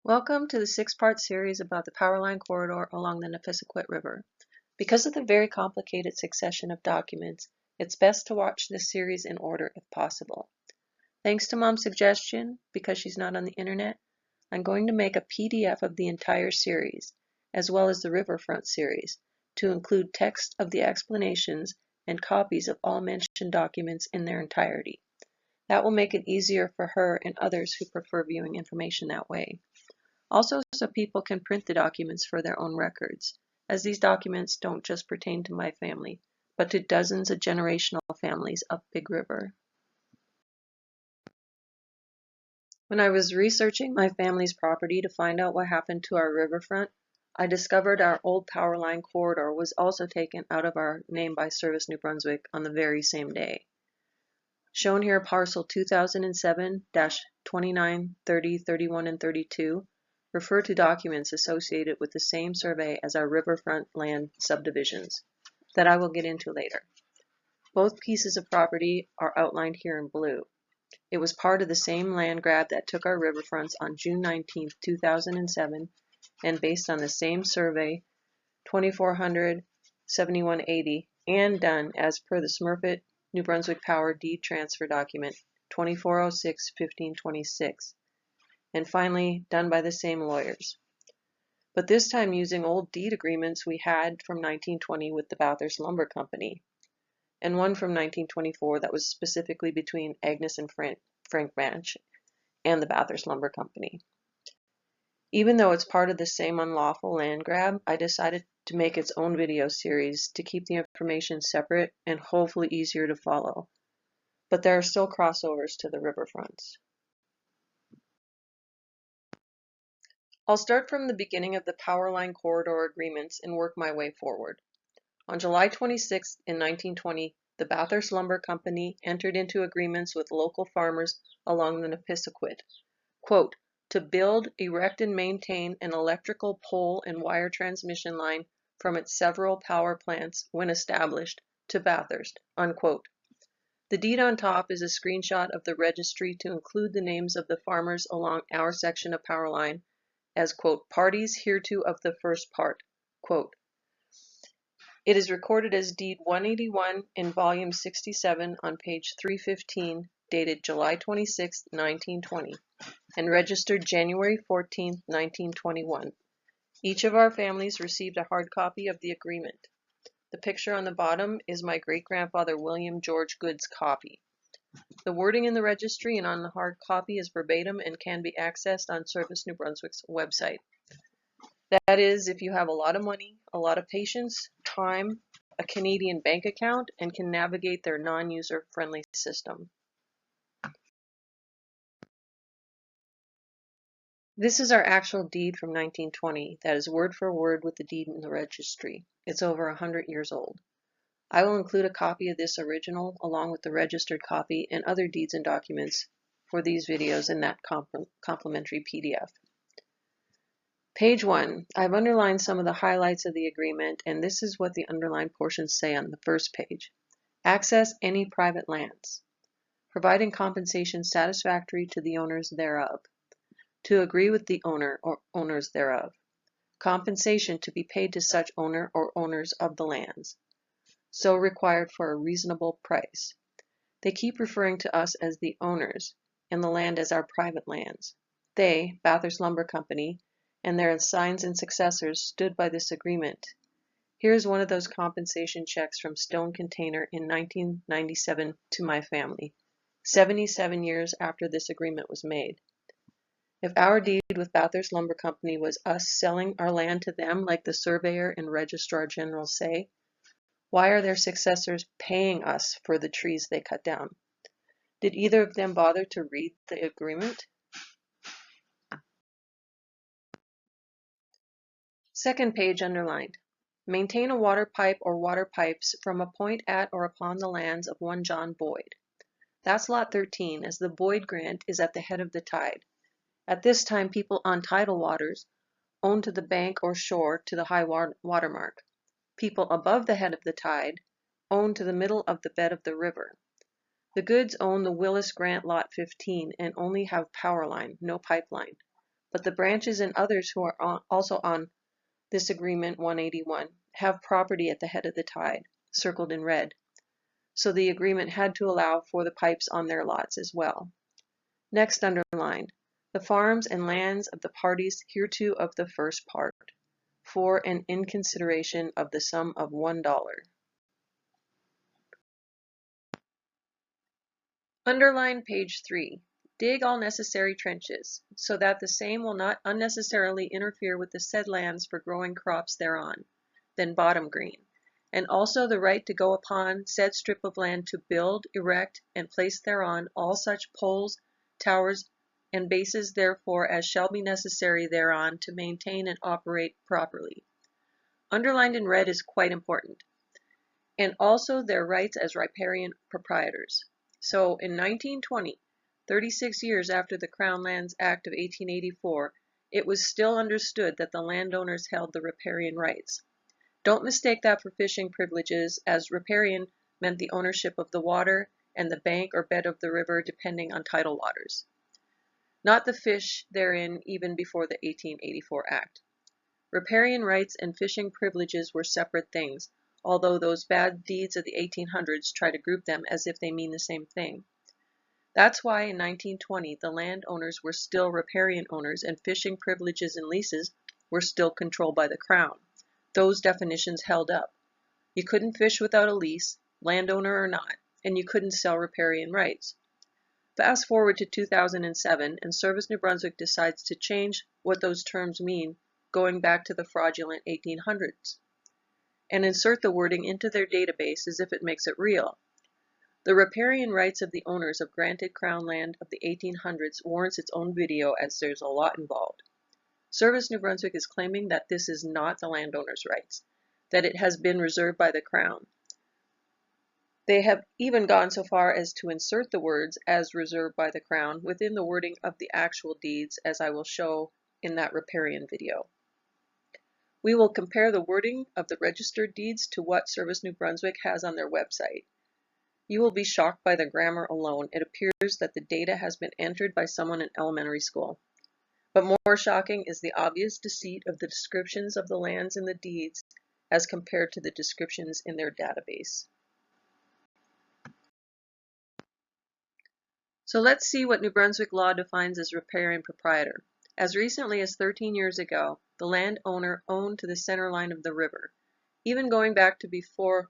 Welcome to the six-part series about the Powerline corridor along the Nipissaquit River. Because of the very complicated succession of documents, it's best to watch this series in order if possible. Thanks to Mom's suggestion, because she's not on the internet, I'm going to make a PDF of the entire series, as well as the Riverfront series, to include text of the explanations and copies of all mentioned documents in their entirety. That will make it easier for her and others who prefer viewing information that way. Also, so people can print the documents for their own records, as these documents don't just pertain to my family, but to dozens of generational families up Big River. When I was researching my family's property to find out what happened to our riverfront, I discovered our old Powerline corridor was also taken out of our name by Service New Brunswick on the very same day. Shown here, parcel 2007-29, 30, 31, and 32 refer to documents associated with the same survey as our riverfront land subdivisions that I will get into later. Both pieces of property are outlined here in blue. It was part of the same land grab that took our riverfronts on June 19, 2007, and based on the same survey, 2400-7180, and done as per the Smurfit New Brunswick Power Deed Transfer Document 2406-1526. And finally done by the same lawyers. But this time using old deed agreements we had from 1920 with the Bathurst Lumber Company, and one from 1924 that was specifically between Agnes and Frank Branch and the Bathurst Lumber Company. Even though it's part of the same unlawful land grab, I decided to make its own video series to keep the information separate and hopefully easier to follow. But there are still crossovers to the riverfronts. I'll start from the beginning of the Powerline corridor agreements and work my way forward. On July 26, in 1920, the Bathurst Lumber Company entered into agreements with local farmers along the Nipissaquit, quote, to build, erect, and maintain an electrical pole and wire transmission line from its several power plants when established to Bathurst, unquote. The deed on top is a screenshot of the registry to include the names of the farmers along our section of Powerline as, quote, parties hereto of the first part, quote. It is recorded as deed 181 in volume 67 on page 315, dated July 26, 1920, and registered January 14, 1921. Each of our families received a hard copy of the agreement. The picture on the bottom is my great-grandfather William George Good's copy. The wording in the registry and on the hard copy is verbatim and can be accessed on Service New Brunswick's website. That is, if you have a lot of money, a lot of patience, time, a Canadian bank account, and can navigate their non-user-friendly system. This is our actual deed from 1920 that is word for word with the deed in the registry. It's over 100 years old. I will include a copy of this original along with the registered copy and other deeds and documents for these videos in that complimentary PDF. Page 1. I've underlined some of the highlights of the agreement, and this is what the underlined portions say on the first page. Access any private lands. Providing compensation satisfactory to the owners thereof. To agree with the owner or owners thereof. Compensation to be paid to such owner or owners of the lands. So required for a reasonable price. They keep referring to us as the owners and the land as our private lands. They, Bathurst Lumber Company, and their assigns and successors stood by this agreement. Here's one of those compensation checks from Stone Container in 1997 to my family, 77 years after this agreement was made. If our deed with Bathurst Lumber Company was us selling our land to them like the surveyor and registrar general say, why are their successors paying us for the trees they cut down? Did either of them bother to read the agreement? Second page underlined. Maintain a water pipe or water pipes from a point at or upon the lands of one John Boyd. That's lot 13, as the Boyd grant is at the head of the tide. At this time, people on tidal waters own to the bank or shore to the high water mark. People above the head of the tide own to the middle of the bed of the river. The Goods own the Willis Grant Lot 15 and only have power line, no pipeline. but the branches and others who are also on this agreement 181 have property at the head of the tide, circled in red. So the agreement had to allow for the pipes on their lots as well. Next underlined, the farms and lands of the parties hereto of the first part, for and in consideration of the sum of $1. Underline page 3. Dig all necessary trenches, so that the same will not unnecessarily interfere with the said lands for growing crops thereon, then bottom green, and also the right to go upon said strip of land to build, erect, and place thereon all such poles, towers, and bases therefore as shall be necessary thereon to maintain and operate properly. Underlined in red is quite important, and also their rights as riparian proprietors. So in 1920, 36 years after the Crown Lands Act of 1884, it was still understood that the landowners held the riparian rights. Don't mistake that for fishing privileges, as riparian meant the ownership of the water and the bank or bed of the river depending on tidal waters, not the fish therein even before the 1884 Act. Riparian rights and fishing privileges were separate things, although those bad deeds of the 1800s try to group them as if they mean the same thing. That's why in 1920 the landowners were still riparian owners and fishing privileges and leases were still controlled by the Crown. Those definitions held up. You couldn't fish without a lease, landowner or not, and you couldn't sell riparian rights. Fast forward to 2007 and Service New Brunswick decides to change what those terms mean going back to the fraudulent 1800s, and insert the wording into their database as if it makes it real. The riparian rights of the owners of granted Crown land of the 1800s warrants its own video as there's a lot involved. Service New Brunswick is claiming that this is not the landowners' rights, that it has been reserved by the Crown. They have even gone so far as to insert the words "as reserved by the Crown" within the wording of the actual deeds, as I will show in that riparian video. We will compare the wording of the registered deeds to what Service New Brunswick has on their website. You will be shocked by the grammar alone. It appears that the data has been entered by someone in elementary school. But more shocking is the obvious deceit of the descriptions of the lands in the deeds as compared to the descriptions in their database. So let's see what New Brunswick law defines as riparian proprietor. As recently as 13 years ago, the landowner owned to the center line of the river. Even going back to before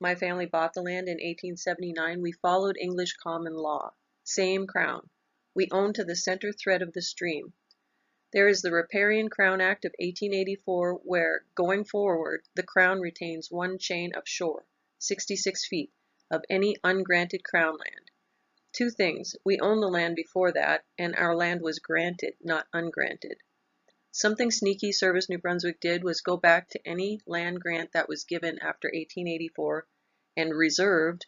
my family bought the land in 1879, we followed English common law. Same Crown. We owned to the center thread of the stream. There is the Riparian Crown Act of 1884 where, going forward, the Crown retains one chain of shore, 66 feet, of any ungranted Crown land. Two things, we owned the land before that, and our land was granted, not ungranted. Something sneaky Service New Brunswick did was go back to any land grant that was given after 1884 and reserved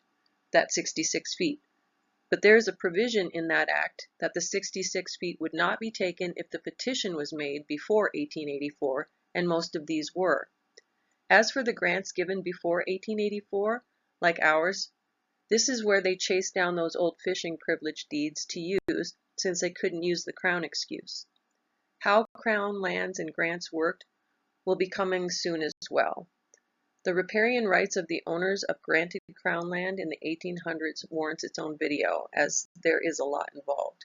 that 66 feet. But there is a provision in that act that the 66 feet would not be taken if the petition was made before 1884, and most of these were. As for the grants given before 1884, like ours, this is where they chased down those old fishing privilege deeds to use, since they couldn't use the Crown excuse. How Crown lands and grants worked will be coming soon as well. The riparian rights of the owners of granted Crown land in the 1800s warrants its own video, as there is a lot involved.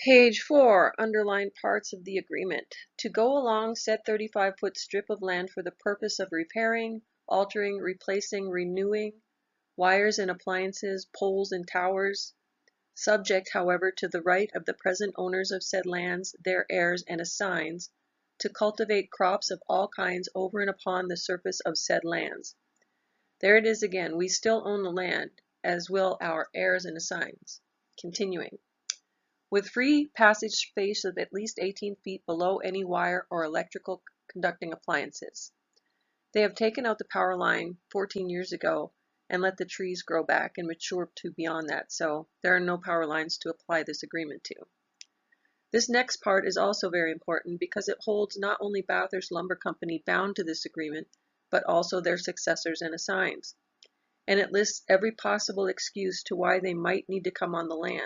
Page 4, underlined parts of the agreement. To go along said 35-foot strip of land for the purpose of repairing, altering, replacing, renewing wires and appliances, poles and towers, subject, however, to the right of the present owners of said lands, their heirs and assigns, to cultivate crops of all kinds over and upon the surface of said lands. There it is again, we still own the land, as will our heirs and assigns. Continuing. With free passage space of at least 18 feet below any wire or electrical conducting appliances. They have taken out the power line 14 years ago and let the trees grow back and mature to beyond that, so there are no power lines to apply this agreement to. This next part is also very important because it holds not only Bathurst Lumber Company bound to this agreement, but also their successors and assigns. And it lists every possible excuse to why they might need to come on the land.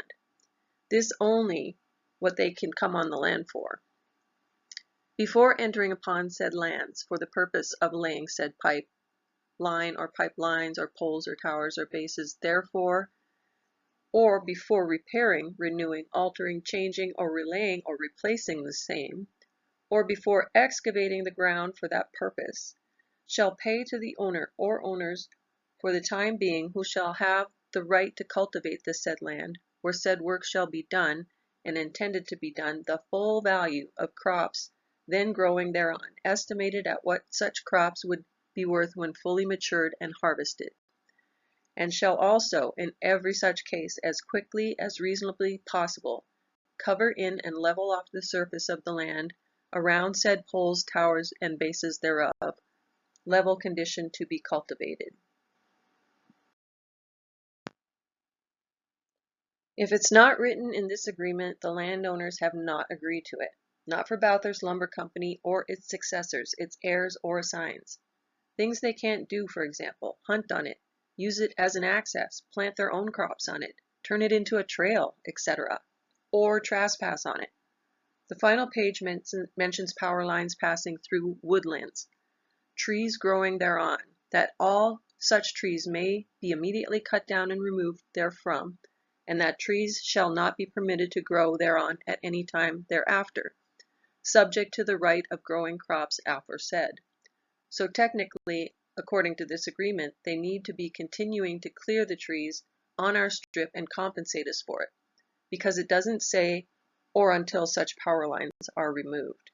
This only what they can come on the land for. Before entering upon said lands for the purpose of laying said pipe line or pipelines or poles or towers or bases, therefore, or before repairing, renewing, altering, changing, or relaying or replacing the same, or before excavating the ground for that purpose, shall pay to the owner or owners for the time being who shall have the right to cultivate the said land, where said work shall be done and intended to be done, the full value of crops then growing thereon, estimated at what such crops would be worth when fully matured and harvested, and shall also, in every such case, as quickly as reasonably possible, cover in and level off the surface of the land around said poles, towers, and bases thereof, level condition to be cultivated. If it's not written in this agreement, the landowners have not agreed to it. Not for Balthur's Lumber Company or its successors, its heirs or assigns. Things they can't do, for example, hunt on it, use it as an access, plant their own crops on it, turn it into a trail, etc., or trespass on it. The final page mentions power lines passing through woodlands, trees growing thereon, that all such trees may be immediately cut down and removed therefrom, and that trees shall not be permitted to grow thereon at any time thereafter, subject to the right of growing crops aforesaid. So technically, according to this agreement, they need to be continuing to clear the trees on our strip and compensate us for it, because it doesn't say, or until such power lines are removed.